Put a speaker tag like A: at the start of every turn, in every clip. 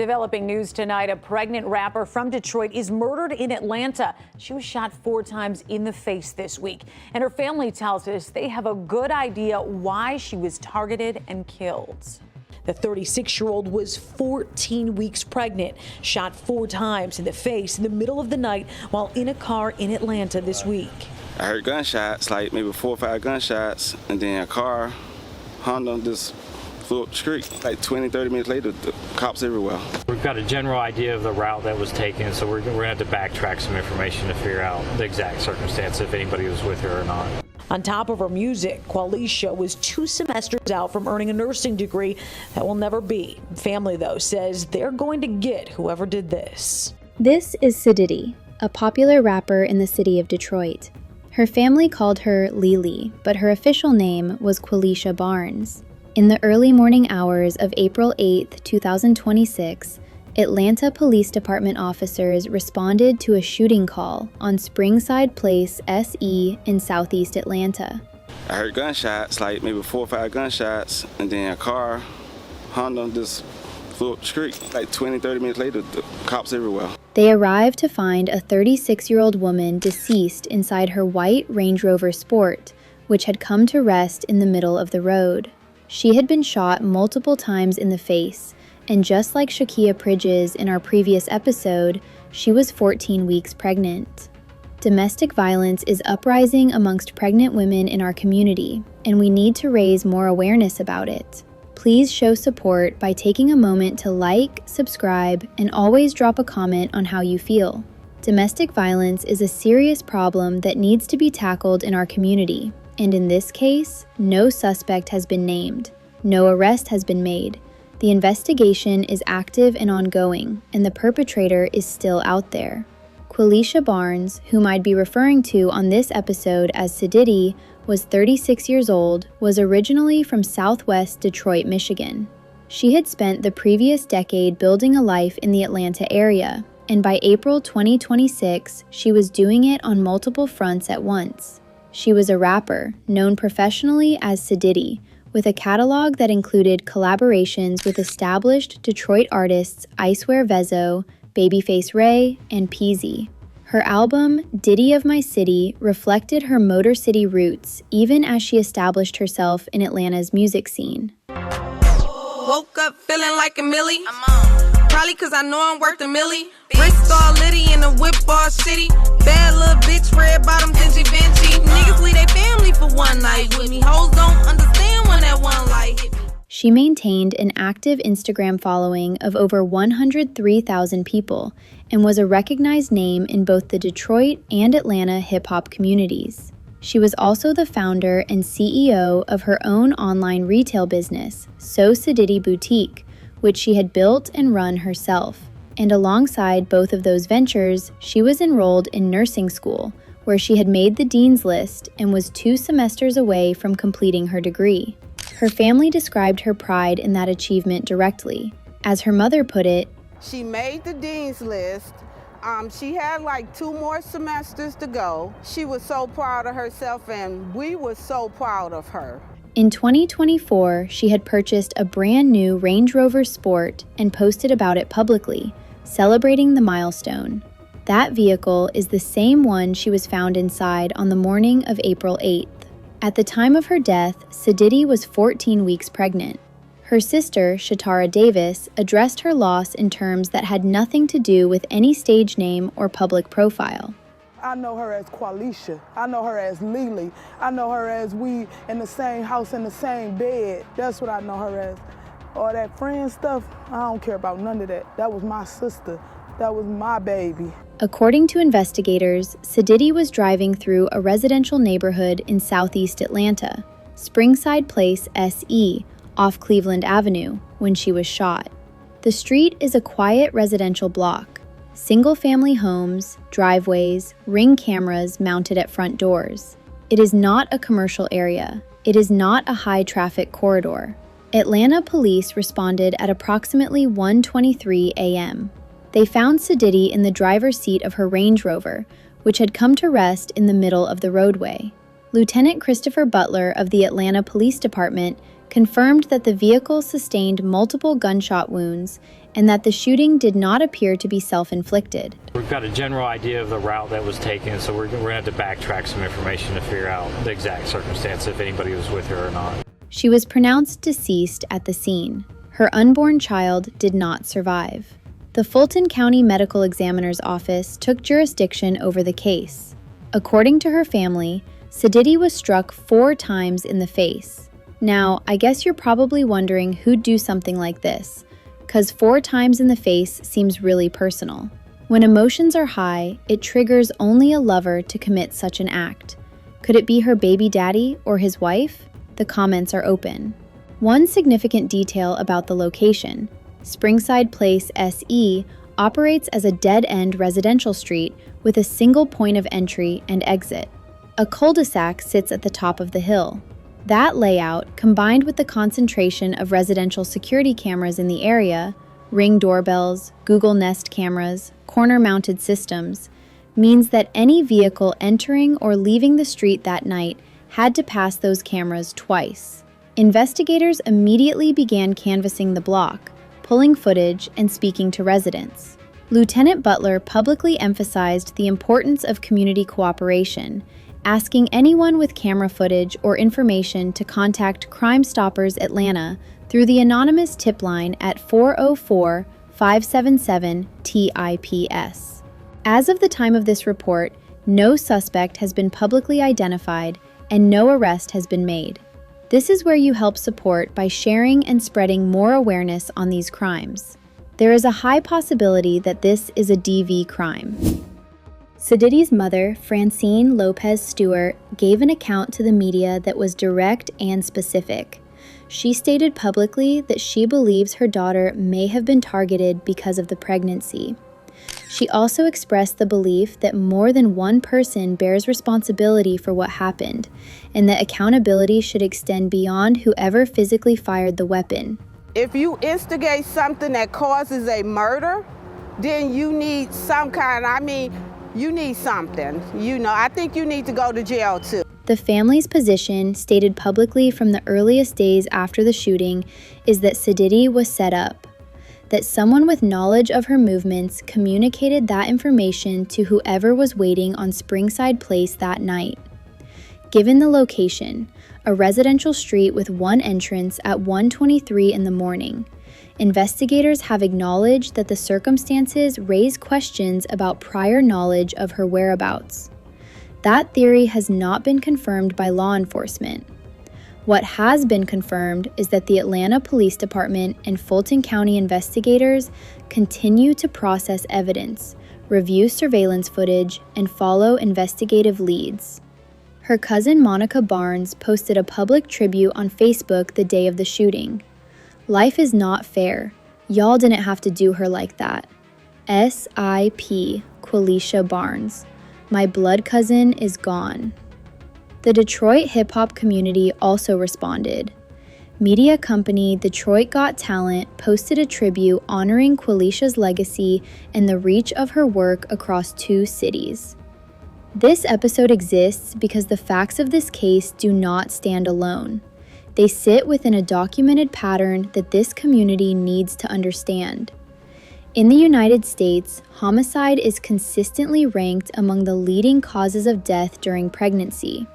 A: Developing news tonight, a pregnant rapper from Detroit is murdered in Atlanta. She was shot 4 times in the face this week. And her family tells us they have a good idea why she was targeted and killed. The 36-year-old was 14 weeks pregnant, shot 4 times in the face in the middle of the night while in a car in Atlanta this week.
B: I heard gunshots, like maybe 4 or 5 gunshots, and then a car, Honda, just flew up the street. Like 20, 30 minutes later, the cops everywhere.
C: We've got a general idea of the route that was taken, so we're going to have to backtrack some information to figure out the exact circumstance, if anybody was with her or not.
A: On top of her music, Qualeisha was 2 semesters out from earning a nursing degree that will never be. Family, though, says they're going to get whoever did this.
D: This is Siditty, a popular rapper in the city of Detroit. Her family called her Lily, but her official name was Qualeisha Barnes. In the early morning hours of April 8, 2026, Atlanta Police Department officers responded to a shooting call on Springside Place SE in southeast Atlanta.
B: I heard gunshots, like maybe 4 or 5 gunshots, and then a car, Honda, just flew up the street. Like 20, 30 minutes later, the cops everywhere.
D: They arrived to find a 36-year-old woman deceased inside her white Range Rover Sport, which had come to rest in the middle of the road. She had been shot multiple times in the face, and just like Shakia Bridges in our previous episode, she was 14 weeks pregnant. Domestic violence is uprising amongst pregnant women in our community, and we need to raise more awareness about it. Please show support by taking a moment to like, subscribe, and always drop a comment on how you feel. Domestic violence is a serious problem that needs to be tackled in our community, and in this case, no suspect has been named. No arrest has been made. The investigation is active and ongoing, and the perpetrator is still out there. Qualeisha Barnes, whom I'd be referring to on this episode as Siditty, was 36 years old, was originally from southwest Detroit, Michigan. She had spent the previous decade building a life in the Atlanta area, and by April 2026, she was doing it on multiple fronts at once. She was a rapper, known professionally as Siditty, with a catalog that included collaborations with established Detroit artists Icewear Vezzo, Babyface Ray, and Peasy. Her album, Ditty of My City, reflected her Motor City roots, even as she established herself in Atlanta's music scene.
E: Woke up feeling like a millie. Probably cause I know I'm worth a millie. Wrist all litty in the whip all shitty. Bad little bitch, red bottom, dingy Vinci. Niggas leave they family for one night with me. Hoes don't understand when that one light hit me.
D: She maintained an active Instagram following of over 103,000 people and was a recognized name in both the Detroit and Atlanta hip-hop communities. She was also the founder and CEO of her own online retail business, Siditty Boutique, which she had built and run herself. And alongside both of those ventures, she was enrolled in nursing school, where she had made the dean's list and was 2 semesters away from completing her degree. Her family described her pride in that achievement directly. As her mother put it,
F: she made the dean's list. She had like 2 more semesters to go. She was so proud of herself, and we were so proud of her.
D: In 2024, she had purchased a brand new Range Rover Sport and posted about it publicly, celebrating the milestone. That vehicle is the same one she was found inside on the morning of April 8th. At the time of her death, Siditty was 14 weeks pregnant. Her sister, Shatara Davis, addressed her loss in terms that had nothing to do with any stage name or public profile.
G: I know her as Qualeisha. I know her as Lily. I know her as we in the same house, in the same bed. That's what I know her as. All that friend stuff, I don't care about none of that. That was my sister. That was my baby.
D: According to investigators, Siditty was driving through a residential neighborhood in southeast Atlanta, Springside Place SE, off Cleveland Avenue, when she was shot. The street is a quiet residential block. Single-family homes, driveways, Ring cameras mounted at front doors. It is not a commercial area. It is not a high-traffic corridor. Atlanta police responded at approximately 1:23 a.m. They found Siditty in the driver's seat of her Range Rover, which had come to rest in the middle of the roadway. Lieutenant Christopher Butler of the Atlanta Police Department confirmed that the vehicle sustained multiple gunshot wounds and that the shooting did not appear to be self-inflicted.
C: We've got a general idea of the route that was taken, so we're going to have to backtrack some information to figure out the exact circumstance, if anybody was with her or not.
D: She was pronounced deceased at the scene. Her unborn child did not survive. The Fulton County Medical Examiner's Office took jurisdiction over the case. According to her family, Siditty was struck 4 times in the face. Now, I guess you're probably wondering who'd do something like this, because 4 times in the face seems really personal. When emotions are high, it triggers only a lover to commit such an act. Could it be her baby daddy or his wife? The comments are open. One significant detail about the location: Springside Place SE operates as a dead-end residential street with a single point of entry and exit. A cul-de-sac sits at the top of the hill. That layout, combined with the concentration of residential security cameras in the area, Ring doorbells, Google Nest cameras, corner-mounted systems, means that any vehicle entering or leaving the street that night had to pass those cameras twice. Investigators immediately began canvassing the block, pulling footage and speaking to residents. Lieutenant Butler publicly emphasized the importance of community cooperation, asking anyone with camera footage or information to contact Crime Stoppers Atlanta through the anonymous tip line at 404-577-TIPS. As of the time of this report, no suspect has been publicly identified and no arrest has been made. This is where you help support by sharing and spreading more awareness on these crimes. There is a high possibility that this is a DV crime. Siditty's mother, Francine Lopez Stewart, gave an account to the media that was direct and specific. She stated publicly that she believes her daughter may have been targeted because of the pregnancy. She also expressed the belief that more than one person bears responsibility for what happened, and that accountability should extend beyond whoever physically fired the weapon.
F: If you instigate something that causes a murder, then you need some kind, you need something. I think you need to go to jail too.
D: The family's position, stated publicly from the earliest days after the shooting, is that Siditty was set up, that someone with knowledge of her movements communicated that information to whoever was waiting on Springside Place that night. Given the location, a residential street with one entrance at 1:23 in the morning, investigators have acknowledged that the circumstances raise questions about prior knowledge of her whereabouts. That theory has not been confirmed by law enforcement. What has been confirmed is that the Atlanta Police Department and Fulton County investigators continue to process evidence, review surveillance footage, and follow investigative leads. Her cousin Monica Barnes posted a public tribute on Facebook the day of the shooting. "Life is not fair. Y'all didn't have to do her like that. SIP Qualeisha Barnes. My blood cousin is gone." The Detroit hip-hop community also responded. Media company Detroit Got Talent posted a tribute honoring Qualeisha's legacy and the reach of her work across 2 cities. This episode exists because the facts of this case do not stand alone. They sit within a documented pattern that this community needs to understand. In the United States, homicide is consistently ranked among the leading causes of death during pregnancy.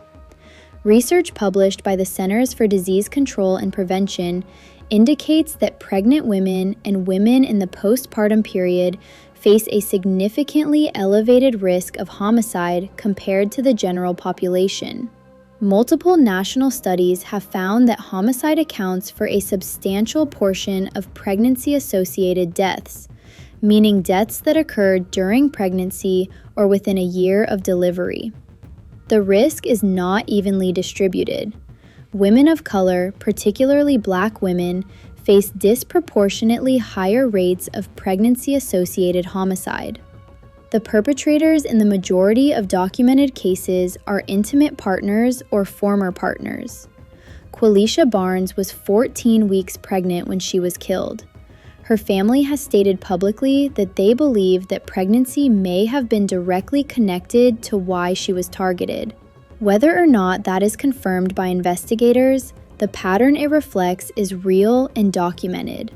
D: Research published by the Centers for Disease Control and Prevention indicates that pregnant women and women in the postpartum period face a significantly elevated risk of homicide compared to the general population. Multiple national studies have found that homicide accounts for a substantial portion of pregnancy-associated deaths, meaning deaths that occurred during pregnancy or within a year of delivery. The risk is not evenly distributed. Women of color, particularly Black women, face disproportionately higher rates of pregnancy-associated homicide. The perpetrators in the majority of documented cases are intimate partners or former partners. Qualeisha Barnes was 14 weeks pregnant when she was killed. Her family has stated publicly that they believe that pregnancy may have been directly connected to why she was targeted. Whether or not that is confirmed by investigators, the pattern it reflects is real and documented.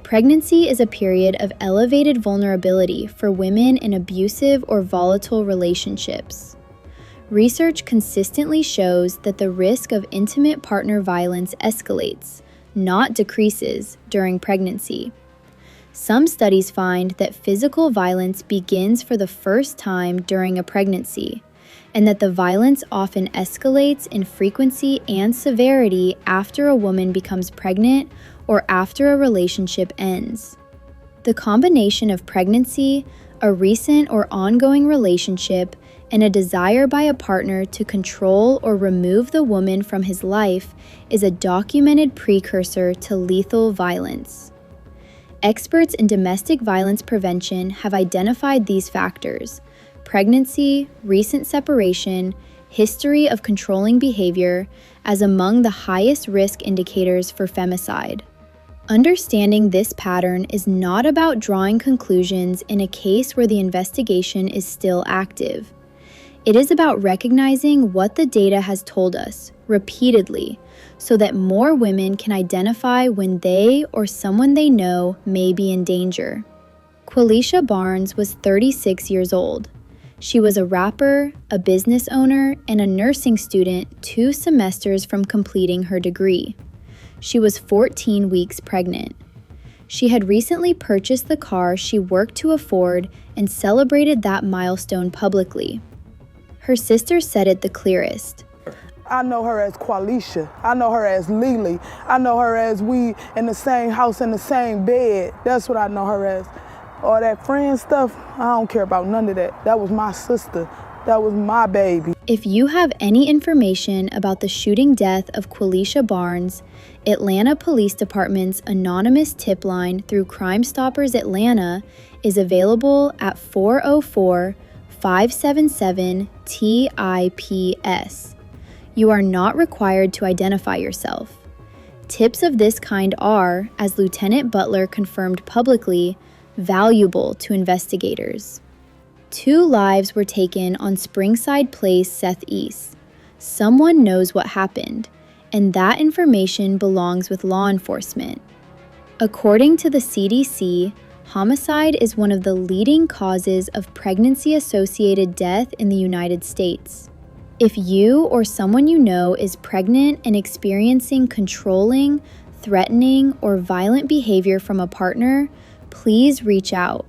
D: Pregnancy is a period of elevated vulnerability for women in abusive or volatile relationships. Research consistently shows that the risk of intimate partner violence escalates, not decreases, during pregnancy. Some studies find that physical violence begins for the first time during a pregnancy, and that the violence often escalates in frequency and severity after a woman becomes pregnant or after a relationship ends. The combination of pregnancy, a recent or ongoing relationship, and a desire by a partner to control or remove the woman from his life is a documented precursor to lethal violence. Experts in domestic violence prevention have identified these factors: pregnancy, recent separation, history of controlling behavior, as among the highest risk indicators for femicide. Understanding this pattern is not about drawing conclusions in a case where the investigation is still active. It is about recognizing what the data has told us repeatedly so that more women can identify when they or someone they know may be in danger. Qualeisha Barnes was 36 years old. She was a rapper, a business owner, and a nursing student 2 semesters from completing her degree. She was 14 weeks pregnant. She had recently purchased the car she worked to afford and celebrated that milestone publicly. Her sister said it the clearest.
G: I know her as Qualeisha. I know her as Lily. I know her as we in the same house, in the same bed. That's what I know her as. All that friend stuff, I don't care about none of that. That was my sister. That was my baby.
D: If you have any information about the shooting death of Qualeisha Barnes, Atlanta Police Department's anonymous tip line through Crime Stoppers Atlanta is available at 404-577-TIPS. You are not required to identify yourself. Tips of this kind are, as Lieutenant Butler confirmed publicly, valuable to investigators. 2 lives were taken on Springside Place Southeast. Someone knows what happened, and that information belongs with law enforcement. According to the CDC, homicide is one of the leading causes of pregnancy-associated death in the United States. If you or someone you know is pregnant and experiencing controlling, threatening, or violent behavior from a partner, please reach out.